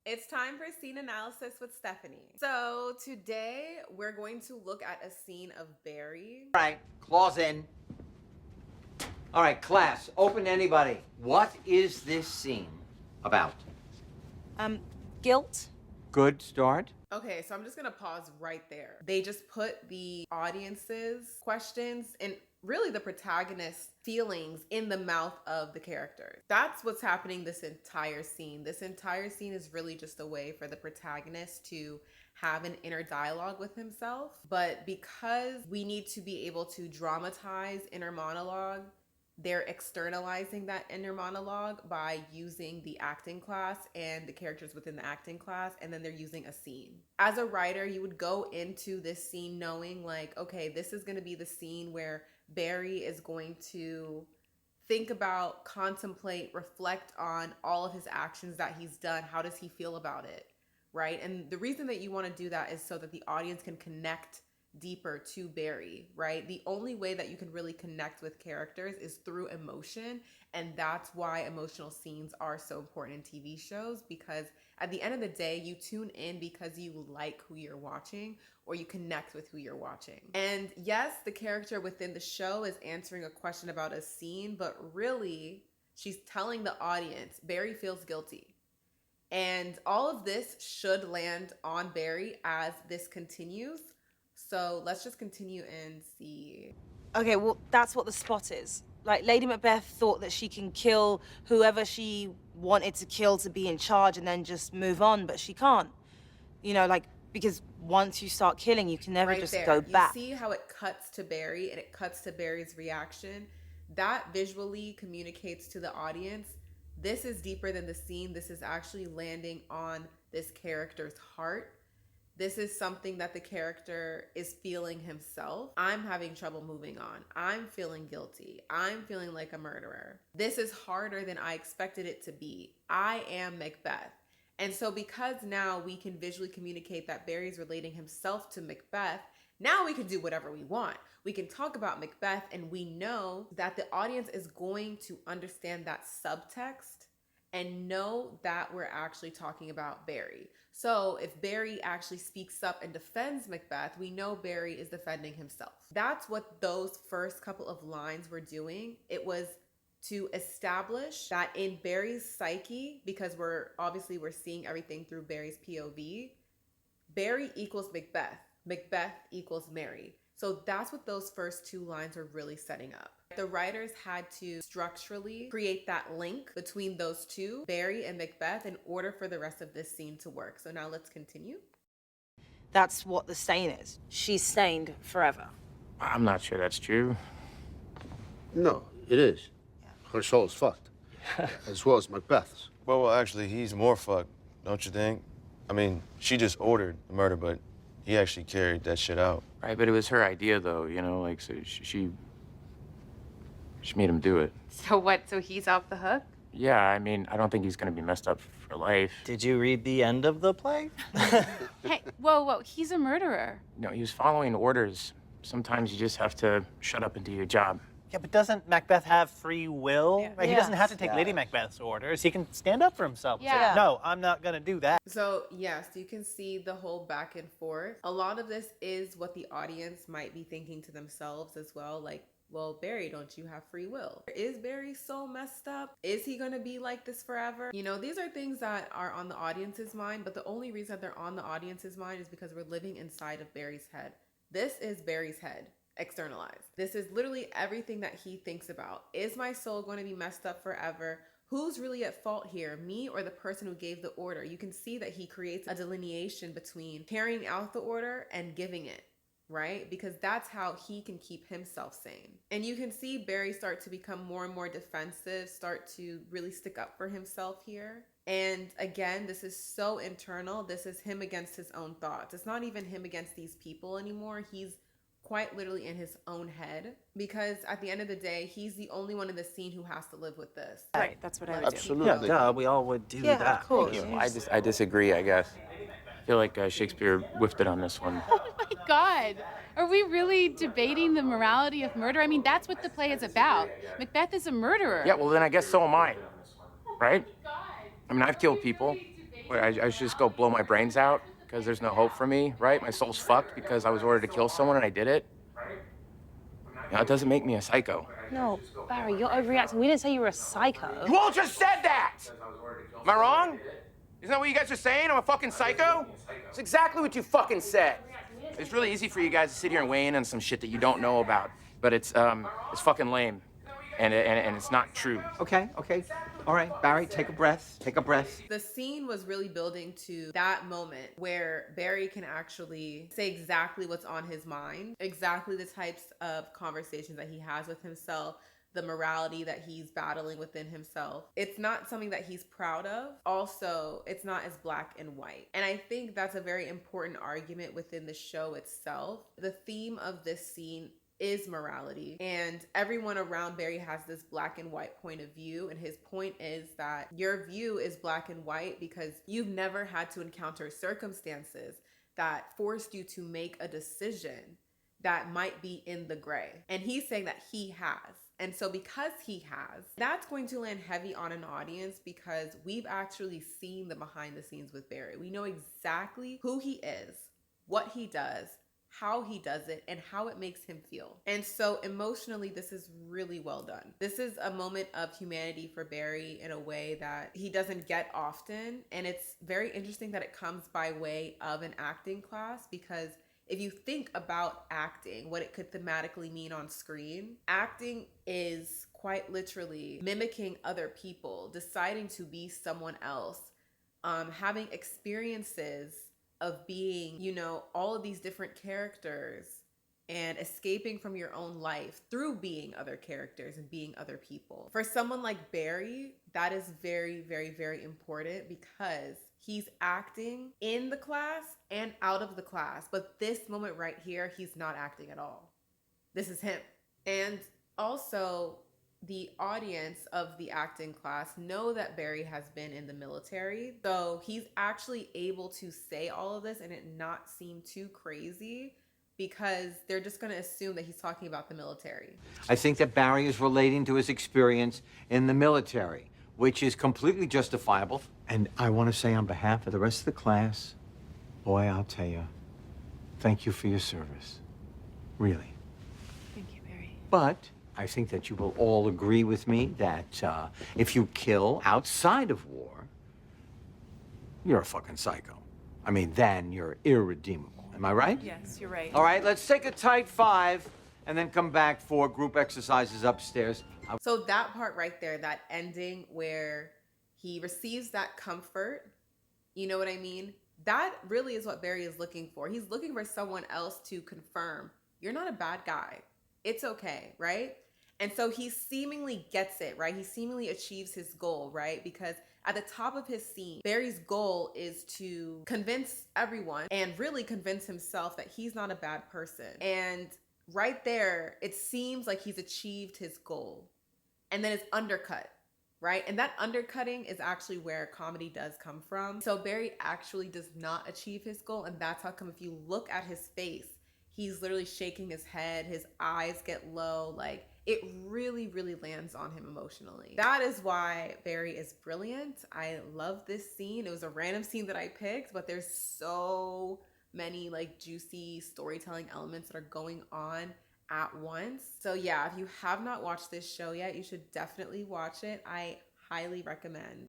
It's time for scene analysis with Stephanie. So today we're going to look at a scene of Barry. All right, claws in. All right, class, open to anybody. What is this scene about? Guilt. Good start. Okay, so I'm just gonna pause right there. They just put the audience's questions and really the protagonist's feelings in the mouth of the characters. That's what's happening this entire scene. This entire scene is really just a way for the protagonist to have an inner dialogue with himself. But because we need to be able to dramatize inner monologue, they're externalizing that inner monologue by using the acting class and the characters within the acting class, and then they're using a scene. As a writer, you would go into this scene knowing like, okay, this is going to be the scene where Barry is going to think about, contemplate, reflect on all of his actions that he's done. How does he feel about it? Right? And the reason that you want to do that is so that the audience can connect deeper to Barry, right? The only way that you can really connect with characters is through emotion. And that's why emotional scenes are so important in TV shows, because at the end of the day, you tune in because you like who you're watching or you connect with who you're watching. And yes, the character within the show is answering a question about a scene, but really she's telling the audience Barry feels guilty. And all of this should land on Barry as this continues. So let's just continue and see. Okay, well, that's what the spot is. Like, Lady Macbeth thought that she can kill whoever she wanted to kill to be in charge and then just move on, but she can't. You know, like, because once you start killing, you can never Right just there. go back. You see how it cuts to Barry and it cuts to Barry's reaction? That visually communicates to the audience, this is deeper than the scene. This is actually landing on this character's heart. This is something that the character is feeling himself. I'm having trouble moving on. I'm feeling guilty. I'm feeling like a murderer. This is harder than I expected it to be. I am Macbeth. And so because now we can visually communicate that Barry's relating himself to Macbeth, now we can do whatever we want. We can talk about Macbeth, and we know that the audience is going to understand that subtext and know that we're actually talking about Barry. So if Barry actually speaks up and defends Macbeth, we know Barry is defending himself. That's what those first couple of lines were doing. It was to establish that in Barry's psyche, because we're seeing everything through Barry's POV, Barry equals Macbeth. Macbeth equals Mary. So that's what those first two lines are really setting up. The writers had to structurally create that link between those two, Barry and Macbeth, in order for the rest of this scene to work. So now let's continue. That's what the stain is. She's stained forever. I'm not sure that's true. No, it is. Her soul is fucked. As well as Macbeth's. Well, actually, he's more fucked, don't you think? I mean, she just ordered the murder, but he actually carried that shit out. Right, but it was her idea, though, you know, like, so she made him do it. So what, so he's off the hook? Yeah, I mean, I don't think he's gonna be messed up for life. Did you read the end of the play? Hey, whoa, he's a murderer. No, he was following orders. Sometimes you just have to shut up and do your job. Yeah, but doesn't Macbeth have free will? Yeah. Like, he doesn't have to take Lady Macbeth's orders. He can stand up for himself. It's like, Yeah. no, I'm not gonna do that. So yes, you can see the whole back and forth. A lot of this is what the audience might be thinking to themselves as well. Like, well, Barry, don't you have free will? Is Barry so messed up? Is he gonna be like this forever? You know, these are things that are on the audience's mind, but the only reason that they're on the audience's mind is because we're living inside of Barry's head. This is Barry's head. Externalized. This is literally everything that he thinks about. Is my soul going to be messed up forever? Who's really at fault here, me or the person who gave the order? You can see that he creates a delineation between carrying out the order and giving it, right? Because that's how he can keep himself sane. And you can see Barry start to become more and more defensive, start to really stick up for himself here. And again, this is so internal. This is him against his own thoughts. It's not even him against these people anymore. He's quite literally in his own head, because at the end of the day, he's the only one in the scene who has to live with this. Right, that's what I would do. Absolutely. Yeah, duh, we all would do Yeah, that. of course. I disagree, I guess. I feel like Shakespeare whiffed it on this one. Oh my God. Are we really debating the morality of murder? I mean, that's what the play is about. Macbeth is a murderer. Yeah, well, then I guess so am I, right? I mean, I've killed people. Wait, I should just go blow my brains out because there's no hope for me, right? My soul's fucked because I was ordered to kill someone and I did it. You know, it doesn't make me a psycho. No, Barry, you're overreacting. We didn't say you were a psycho. You all just said that! Am I wrong? Isn't that what you guys are saying? I'm a fucking psycho? It's exactly what you fucking said. It's really easy for you guys to sit here and weigh in on some shit that you don't know about, but it's fucking lame, and it's not true. Okay, okay. All right, Barry, take a breath. Take a breath. The scene was really building to that moment where Barry can actually say exactly what's on his mind, exactly the types of conversations that he has with himself, the morality that he's battling within himself. It's not something that he's proud of. Also, it's not as black and white. And I think that's a very important argument within the show itself. The theme of this scene is morality, and everyone around Barry has this black and white point of view, and his point is that your view is black and white because you've never had to encounter circumstances that forced you to make a decision that might be in the gray. And he's saying that he has. And so because he has, that's going to land heavy on an audience because we've actually seen the behind the scenes with Barry. We know exactly who he is, what he does, how he does it, and how it makes him feel. And so emotionally, this is really well done. This is a moment of humanity for Barry in a way that he doesn't get often. And it's very interesting that it comes by way of an acting class, because if you think about acting, what it could thematically mean on screen, acting is quite literally mimicking other people, deciding to be someone else, having experiences of being, you know, all of these different characters and escaping from your own life through being other characters and being other people. For someone like Barry, that is very, very, very important because he's acting in the class and out of the class. But this moment right here, he's not acting at all. This is him. And also, the audience of the acting class know that Barry has been in the military. So he's actually able to say all of this and it not seem too crazy because they're just going to assume that he's talking about the military. I think that Barry is relating to his experience in the military, which is completely justifiable. And I want to say on behalf of the rest of the class, boy, I'll tell you, thank you for your service. Really. Thank you, Barry. But I think that you will all agree with me that if you kill outside of war, you're a fucking psycho. I mean, then you're irredeemable. Am I right? Yes, you're right. All right, let's take a tight 5 and then come back for group exercises upstairs. So that part right there, that ending where he receives that comfort, you know what I mean? That really is what Barry is looking for. He's looking for someone else to confirm, you're not a bad guy. It's okay, right? And so he seemingly gets it, right? He seemingly achieves his goal, right? Because at the top of his scene, Barry's goal is to convince everyone and really convince himself that he's not a bad person. And right there, it seems like he's achieved his goal. And then it's undercut, right? And that undercutting is actually where comedy does come from. So Barry actually does not achieve his goal. And that's how come if you look at his face, he's literally shaking his head, his eyes get low, like it really, really lands on him emotionally. That is why Barry is brilliant. I love this scene. It was a random scene that I picked, but there's so many like juicy storytelling elements that are going on at once. So yeah, if you have not watched this show yet, you should definitely watch it. I highly recommend.